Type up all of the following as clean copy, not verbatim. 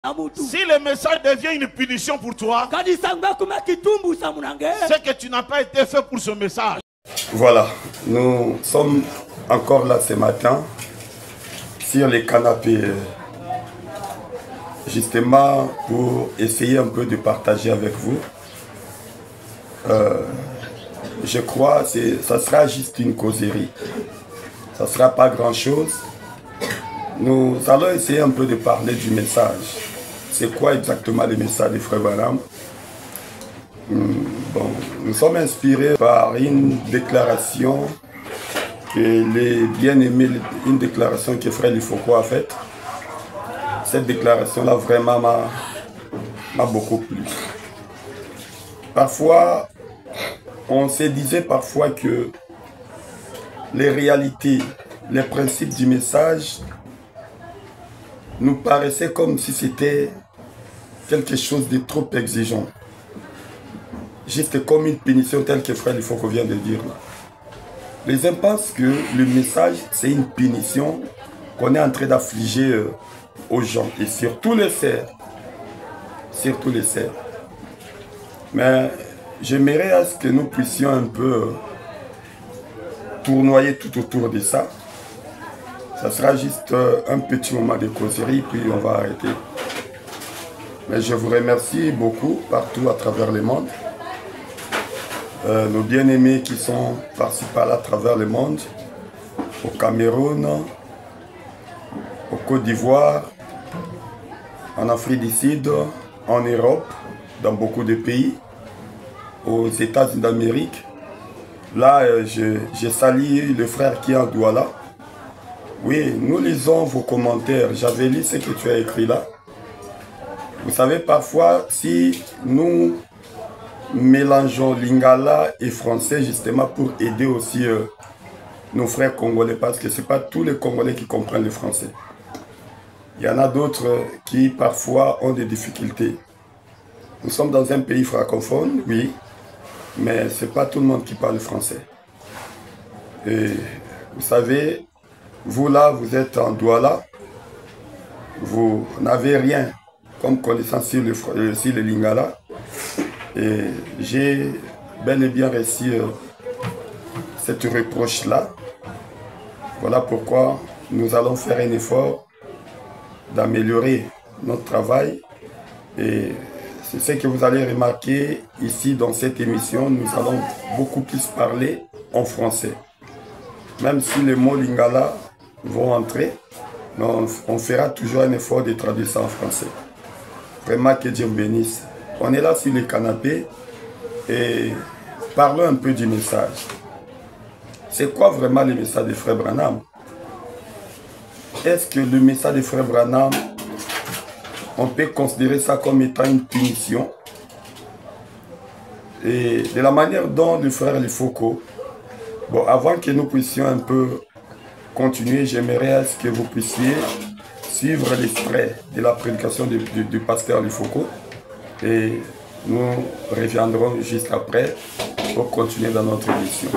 Si le message devient une punition pour toi, c'est que tu n'as pas été fait pour ce message. Voilà, nous sommes encore là ce matin sur les canapés, justement pour essayer un peu de partager avec vous. Je crois que ça sera juste une causerie, ça ne sera pas grand-chose. Nous allons essayer un peu de parler du message. C'est quoi exactement le message de Frère Branham? Bon, nous sommes inspirés par une déclaration que les bien-aimés, une déclaration que Frère Lifoko a faite. Cette déclaration-là vraiment m'a beaucoup plu. Parfois, on se disait parfois que les réalités, les principes du message nous paraissaient comme si c'était quelque chose de trop exigeant. Juste comme une punition telle que Frère Lifoko vient de dire là. Les uns pensent que le message, c'est une punition qu'on est en train d'affliger aux gens. Et surtout les serfs. Surtout les serfs. Mais j'aimerais à ce que nous puissions un peu tournoyer tout autour de ça. Ça sera juste un petit moment de causerie, puis on va arrêter. Mais je vous remercie beaucoup partout à travers le monde. Nos bien-aimés qui sont par-ci par-là à travers le monde, au Cameroun, au Côte d'Ivoire, en Afrique du Sud, en Europe, dans beaucoup de pays, aux États-Unis d'Amérique. Là, je salue le frère qui est en Douala. Oui, nous lisons vos commentaires. J'avais lu ce que tu as écrit là. Vous savez, parfois, si nous mélangeons lingala et français justement pour aider aussi nos frères congolais, parce que ce n'est pas tous les Congolais qui comprennent le français. Il y en a d'autres qui parfois ont des difficultés. Nous sommes dans un pays francophone, oui, mais ce n'est pas tout le monde qui parle français. Et vous savez, vous là, vous êtes en Douala, vous n'avez rien comme connaissance sur le lingala. Et j'ai bel et bien reçu cette reproche-là. Voilà pourquoi nous allons faire un effort d'améliorer notre travail. Et c'est ce que vous allez remarquer ici dans cette émission. Nous allons beaucoup plus parler en français. Même si les mots lingala vont entrer, on fera toujours un effort de traduire ça en français. Vraiment que Dieu me bénisse. On est là sur le canapé et parlons un peu du message. C'est quoi vraiment le message de Frère Branham? Est-ce que le message de Frère Branham, on peut considérer ça comme étant une punition? Et de la manière dont le frère Lifoko, bon, avant que nous puissions un peu continuer, j'aimerais à ce que vous puissiez suivre l'extrait de la prédication du pasteur Lifoko. Et nous reviendrons juste après pour continuer dans notre émission.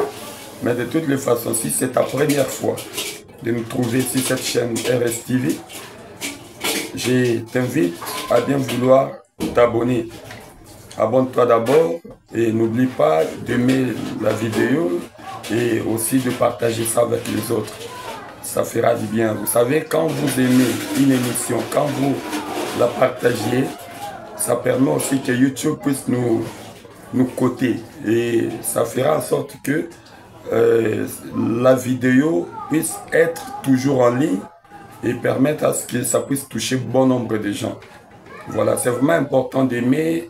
Mais de toutes les façons, si c'est ta première fois de nous trouver sur cette chaîne RSTV, je t'invite à bien vouloir t'abonner. Abonne-toi d'abord et n'oublie pas d'aimer la vidéo et aussi de partager ça avec les autres. Ça fera du bien. Vous savez, quand vous aimez une émission, quand vous la partagez, ça permet aussi que YouTube puisse nous coter. Et ça fera en sorte que la vidéo puisse être toujours en ligne et permettre à ce que ça puisse toucher bon nombre de gens. Voilà, c'est vraiment important d'aimer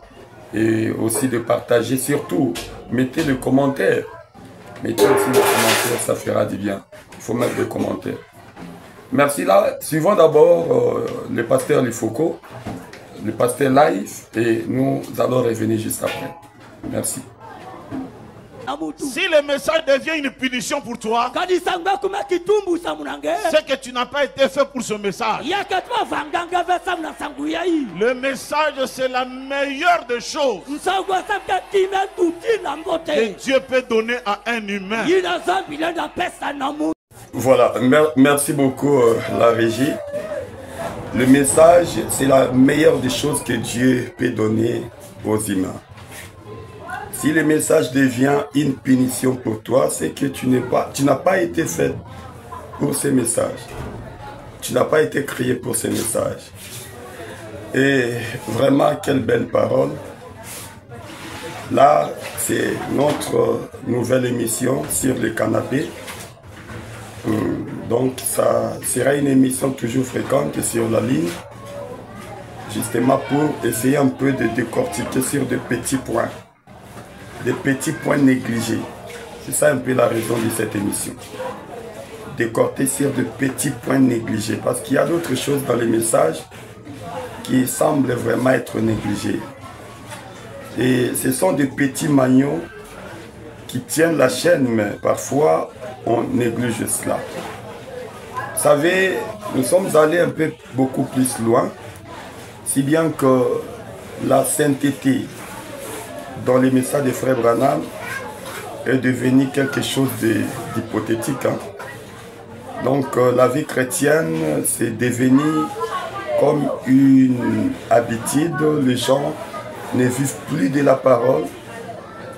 et aussi de partager. Surtout, mettez le commentaire. Mettez aussi le commentaire, ça fera du bien. Il faut mettre des commentaires. Merci là. Suivons d'abord le pasteur Lifoko, le pasteur live, et nous allons revenir juste après. Merci. Si le message devient une punition pour toi, c'est que tu n'as pas été fait pour ce message. Le message, c'est la meilleure des choses que Dieu peut donner à un humain. Voilà, merci beaucoup la régie. Le message, c'est la meilleure des choses que Dieu peut donner aux humains. Si le message devient une punition pour toi, c'est que tu n'as pas été fait pour ces messages. Tu n'as pas été créé pour ces messages. Et vraiment, quelle belle parole. Là, c'est notre nouvelle émission sur le canapé. Donc, ça sera une émission toujours fréquente sur la ligne, justement pour essayer un peu de décortiquer sur des petits points négligés. C'est ça un peu la raison de cette émission. Décortiquer sur de petits points négligés, parce qu'il y a d'autres choses dans les messages qui semblent vraiment être négligés. Et ce sont des petits maillots qui tiennent la chaîne, mais parfois on néglige cela. Vous savez, nous sommes allés beaucoup plus loin, si bien que la sainteté dans les messages de Frère Branham est devenue quelque chose d'hypothétique. Hein. Donc la vie chrétienne, c'est devenu comme une habitude. Les gens ne vivent plus de la parole.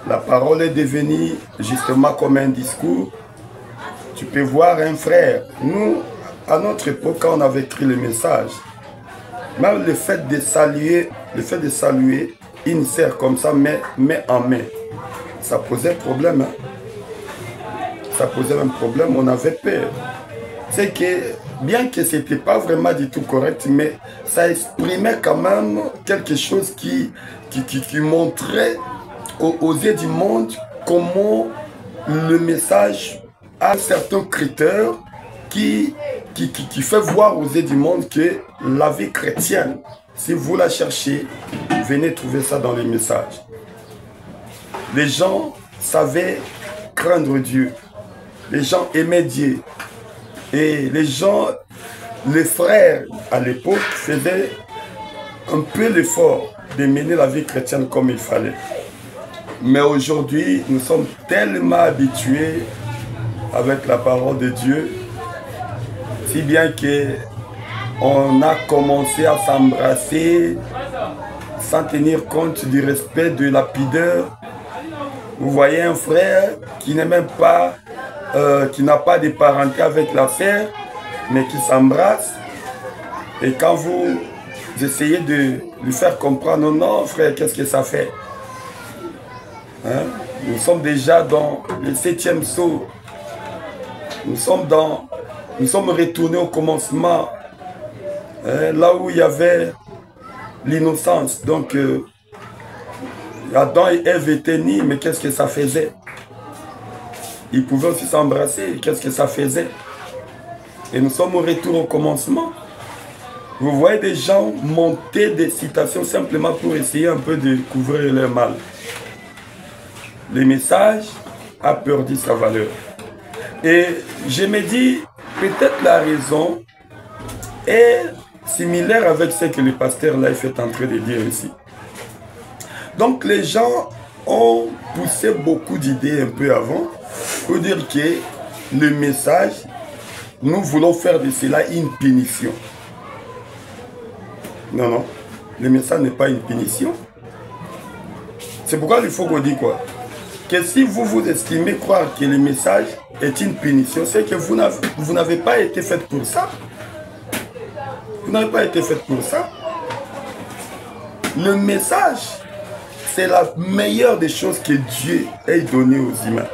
La parole est devenue justement comme un discours. Tu peux voir un frère. Nous, à notre époque, quand on avait écrit le message, même le fait de saluer une sœur comme ça, main en main, ça posait problème. Hein? Ça posait un problème, on avait peur. C'est que, bien que ce n'était pas vraiment du tout correct, mais ça exprimait quand même quelque chose qui montrait aux yeux du monde comment le message a certains critères qui fait voir aux yeux du monde que la vie chrétienne, si vous la cherchez, venez trouver ça dans les messages. Les gens savaient craindre Dieu. Les gens aimaient Dieu. Et les gens, les frères à l'époque faisaient un peu l'effort de mener la vie chrétienne comme il fallait. Mais aujourd'hui, nous sommes tellement habitués avec la parole de Dieu, si bien qu'on a commencé à s'embrasser sans tenir compte du respect de la pudeur. Vous voyez un frère qui n'est même pas, qui n'a pas de parenté avec la sœur, mais qui s'embrasse. Et quand vous essayez de lui faire comprendre, non frère, qu'est-ce que ça fait? Hein? Nous sommes déjà dans le 7e saut. Nous sommes retournés au commencement, hein, là où il y avait l'innocence. Donc, Adam et Ève étaient nés, mais qu'est-ce que ça faisait? Ils pouvaient aussi s'embrasser, qu'est-ce que ça faisait? Et nous sommes au retour au commencement. Vous voyez des gens monter des citations simplement pour essayer un peu de couvrir leur mal. Le message a perdu sa valeur. Et je me dis, peut-être la raison est similaire avec ce que le pasteur Life est en train de dire ici. Donc les gens ont poussé beaucoup d'idées un peu avant pour dire que le message, nous voulons faire de cela une punition. Non, non, le message n'est pas une punition. C'est pourquoi il faut qu'on dise quoi? Que si vous estimez croire que le message est une punition, c'est que vous n'avez pas été fait pour ça. Vous n'avez pas été fait pour ça. Le message, c'est la meilleure des choses que Dieu ait donné aux humains.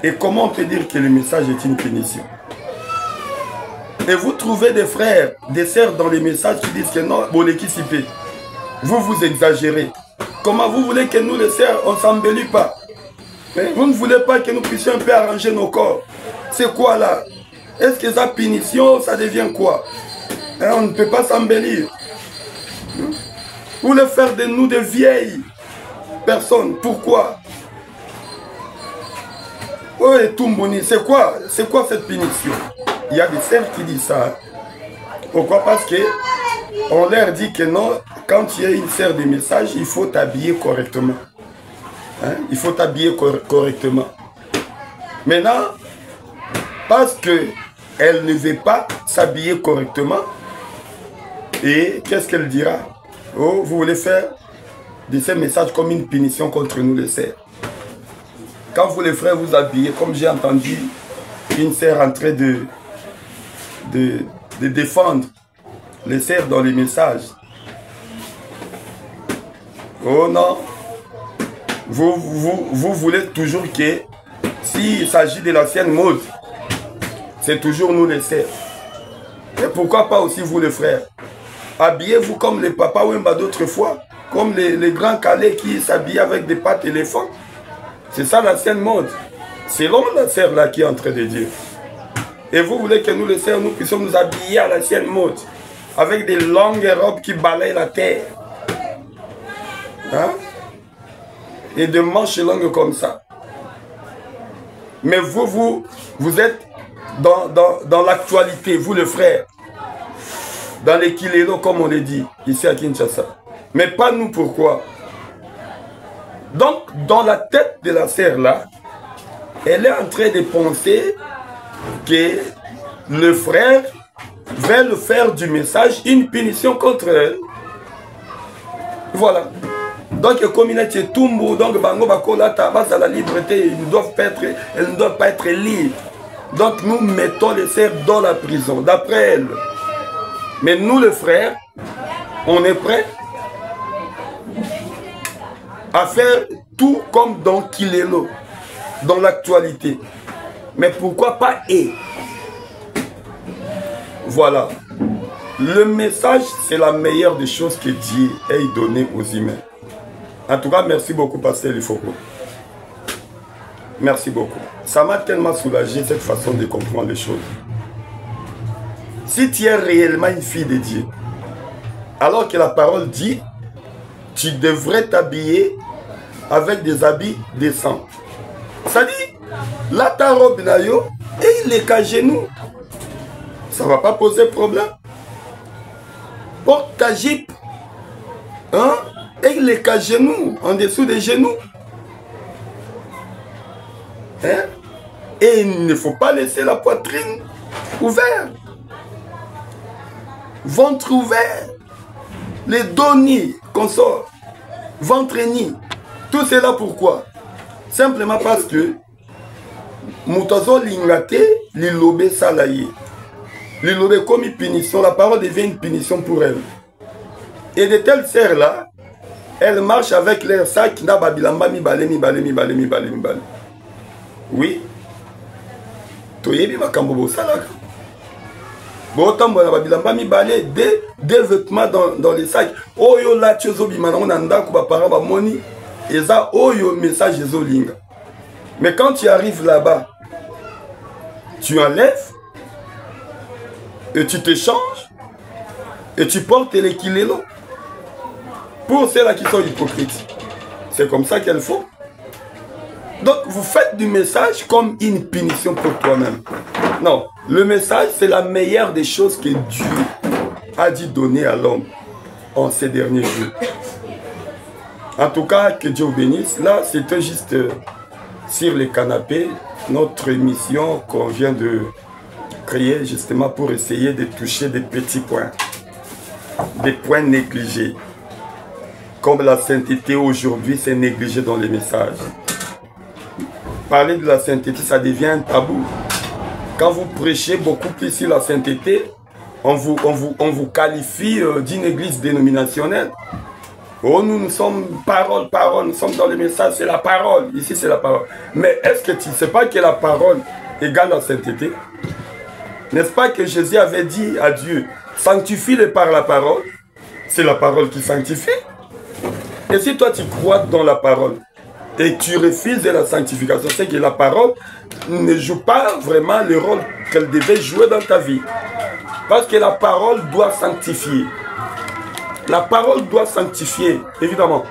Et comment on peut dire que le message est une punition? Et vous trouvez des frères, des sœurs dans les messages qui disent que non, bon, l'équipe, vous exagérez. Comment vous voulez que nous, les sœurs, on ne s'embellit pas? Vous ne voulez pas que nous puissions un peu arranger nos corps? C'est quoi là? Est-ce que ça punition, ça devient quoi? On ne peut pas s'embellir. Vous voulez faire de nous des vieilles personnes? Pourquoi? Oui, Toumboni, c'est quoi cette punition? Il y a des sœurs qui disent ça. Pourquoi? Parce qu'on leur dit que non, quand tu es une sœur de message, il faut t'habiller correctement. Hein? Il faut t'habiller correctement. Maintenant, parce qu'elle ne veut pas s'habiller correctement, Et qu'est-ce qu'elle dira? Oh, vous voulez faire de ces messages comme une punition contre nous les sœurs. Quand vous les frères vous habillez, comme j'ai entendu une sœur en train de défendre les sœurs dans les messages. Oh non, vous voulez toujours que s'il s'agit de l'ancienne mode, c'est toujours nous les sœurs. Et pourquoi pas aussi vous les frères? Habillez-vous comme les papas Wemba d'autrefois, comme les grands Calais qui s'habillaient avec des pattes éléphants. C'est ça l'ancienne mode. C'est l'homme la sœur là qui est en train de dire. Et vous voulez que nous les sœurs, nous puissions nous habiller à l'ancienne mode, avec des longues robes qui balayent la terre. Hein? Et de manches longues comme ça. Mais vous êtes dans l'actualité, vous les frères. Dans les kilélos, comme on le dit, ici à Kinshasa. Mais pas nous, pourquoi? Donc, dans la tête de la sœur là, elle est en train de penser que le frère veut faire du message une punition contre elle. Voilà. Donc, comme il est Tumbo, donc Bango Bakola Tabas à la liberté, elles ne doivent pas être libres. Donc, nous mettons les sœurs dans la prison, d'après elle. Mais nous, les frères, on est prêts à faire tout comme dans Kilelo, dans l'actualité. Mais pourquoi pas et? Voilà. Le message, c'est la meilleure des choses que Dieu ait donné aux humains. En tout cas, merci beaucoup, Pasteur Lifoko. Merci beaucoup. Ça m'a tellement soulagé, cette façon de comprendre les choses. Si tu es réellement une fille de Dieu, alors que la parole dit, tu devrais t'habiller avec des habits décents. Ça dit, là ta robe nayo, et il est qu'à genoux. Ça ne va pas poser problème. Porte ta jupe, hein, et il est qu'à genoux, en dessous des genoux. Hein? Et il ne faut pas laisser la poitrine ouverte. Ventre ouvert, les dos nus qu'on sort, ventre nu. Tout cela pourquoi? Simplement parce que Moutazo lingate, l'ilobe salaye. L'ilobe comme une punition, la parole devient une punition pour elle. Et de telles sœurs-là, elles marchent avec leur sac, na babilamba mi balé. Oui. Toyebi makambobo salaka. Bon, des vêtements dans les sacs. Oyo la tiozo bimana on anda kuba paraba moni. Et ça, oyo message zolinga. Mais quand tu arrives là-bas, tu enlèves et tu te changes et tu portes les kilélos. Pour ceux-là qui sont hypocrites, c'est comme ça qu'il faut. Donc, vous faites du message comme une punition pour toi-même. Non, le message, c'est la meilleure des choses que Dieu a dit donner à l'homme en ces derniers jours. En tout cas, que Dieu vous bénisse. Là, c'était juste sur les canapés, notre émission qu'on vient de créer justement pour essayer de toucher des petits points. Des points négligés. Comme la sainteté aujourd'hui, c'est négligé dans les messages. Parler de la sainteté, ça devient un tabou. Quand vous prêchez beaucoup plus sur la sainteté, on vous qualifie d'une église dénominationnelle. Oh, nous sommes parole, nous sommes dans les messages, c'est la parole. Ici, c'est la parole. Mais est-ce que tu ne sais pas que la parole égale la sainteté? N'est-ce pas que Jésus avait dit à Dieu, sanctifie-le par la parole? C'est la parole qui sanctifie. Et si toi, tu crois dans la parole, et tu refuses de la sanctification, c'est que la parole ne joue pas vraiment le rôle qu'elle devait jouer dans ta vie. Parce que la parole doit sanctifier. La parole doit sanctifier, évidemment.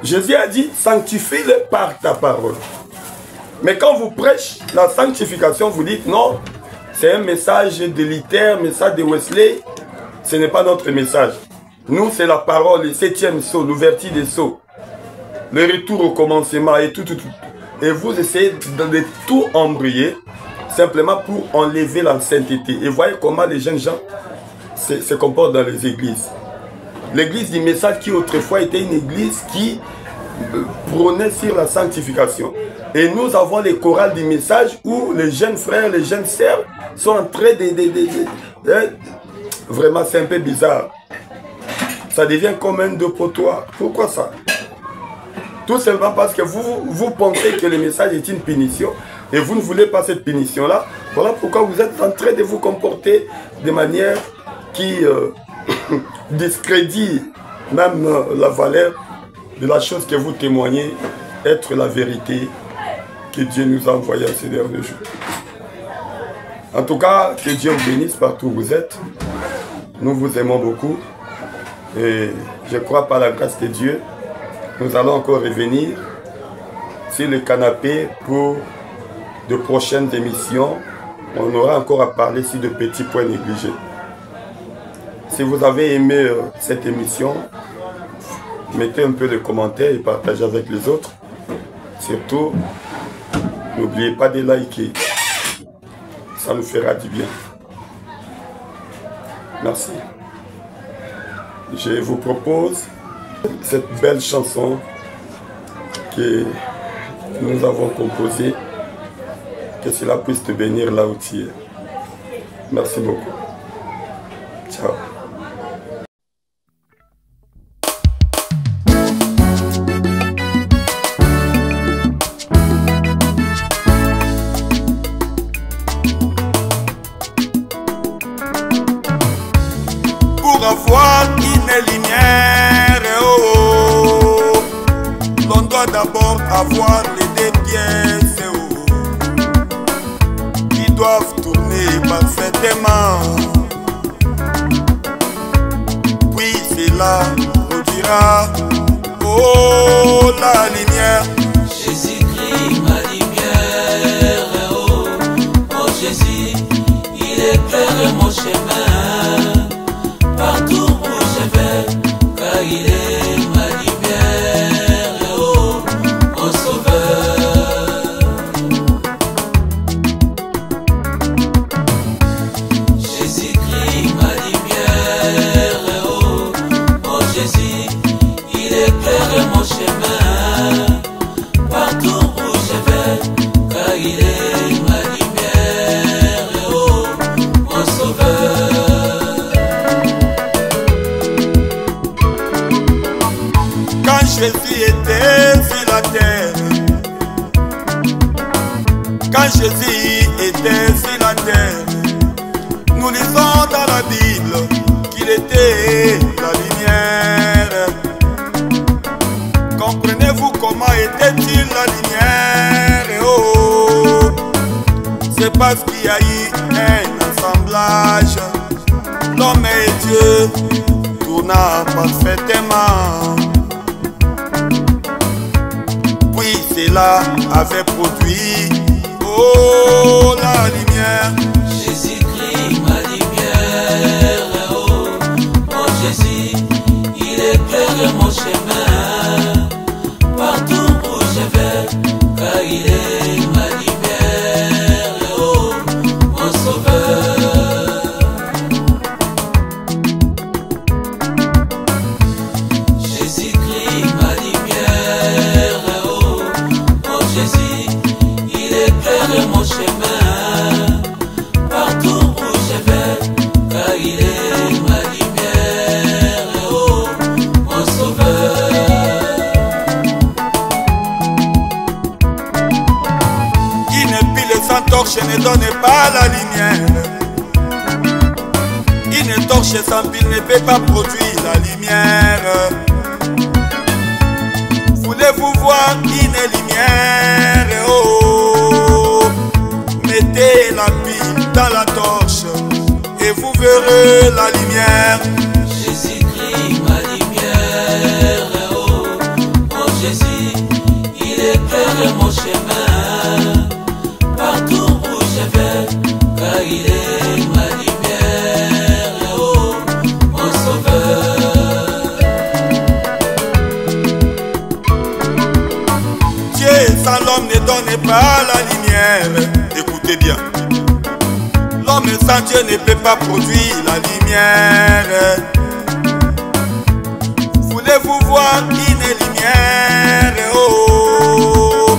Jésus a dit, sanctifie-le par ta parole. Mais quand vous prêchez la sanctification, vous dites, non, c'est un message de Luther, un message de Wesley. Ce n'est pas notre message. Nous, c'est la parole, le 7e sceau, l'ouverture des sceaux, le retour au commencement et tout. Et vous essayez de tout embrayer. simplement pour enlever la sainteté. Et voyez comment les jeunes gens se comportent dans les églises. L'église du message qui autrefois était une église qui prônait sur la sanctification. Et nous avons les chorales du message où les jeunes frères, les jeunes sœurs sont en train de vraiment, c'est un peu bizarre. Ça devient comme un dépotoir. Pourquoi ça? Tout simplement parce que vous pensez que le message est une punition et vous ne voulez pas cette punition-là. Voilà pourquoi vous êtes en train de vous comporter de manière qui discrédite même la valeur de la chose que vous témoignez être la vérité que Dieu nous a envoyée à ces derniers jours. En tout cas, que Dieu vous bénisse partout où vous êtes. Nous vous aimons beaucoup. Et je crois par la grâce de Dieu, nous allons encore revenir sur le canapé pour de prochaines émissions. On aura encore à parler sur de petits points négligés. Si vous avez aimé cette émission, mettez un peu de commentaires et partagez avec les autres. Surtout, n'oubliez pas de liker. Ça nous fera du bien. Merci. Je vous propose cette belle chanson que nous avons composée. Que cela puisse te bénir là où tu es. Merci beaucoup. Ciao. Pour avoir une lumière, oh, l'on doit d'abord avoir les deux pièces, oh, qui doivent tourner parfaitement. Puis cela produira, oh, la lumière. Jésus-Christ, ma lumière, oh, oh Jésus, il éclaire mon chemin. Partout où je vais, car il est ma lumière, oh, mon sauveur. Jésus-Christ, ma lumière, oh, oh Jésus, il éclaire mon chemin. Partout où je vais, car il est ma lumière, oh, mon sauveur. Jésus était sur la terre. Quand Jésus était sur la terre, nous lisons dans la Bible qu'il était la lumière. Comprenez-vous comment était-il la lumière? Oh, c'est parce qu'il y a eu un assemblage. L'homme et Dieu tournant parfaitement. Cela avait produit, oh, la lumière. Jésus-Christ, ma lumière, oh, oh Jésus, il éclaire mon chemin. Partout où je vais, car il est ma lumière, oh, mon sauveur. Jésus-Christ, ma lumière, Jésus, il éclaire mon chemin. Partout où je vais, car il est ma lumière, oh, mon sauveur. Une pile sans torche ne donne pas la lumière. Une torche sans pile ne peut pas produire la lumière. Voulez-vous voir une lumière? Oh, mettez la pile dans la torche et vous verrez la lumière. Jésus-Christ, ma lumière, oh, oh Jésus, il éclaire mon chemin. Partout où je vais, car il est ma lumière, oh, mon sauveur. Sans l'homme ne donne pas la lumière. Écoutez bien. Sans Dieu ne peut pas produire la lumière. Voulez-vous voir une lumière? Oh,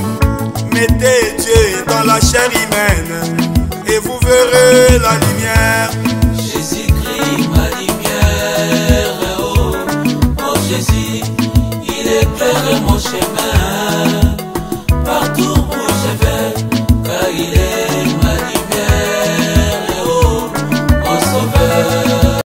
mettez Dieu dans la chair humaine.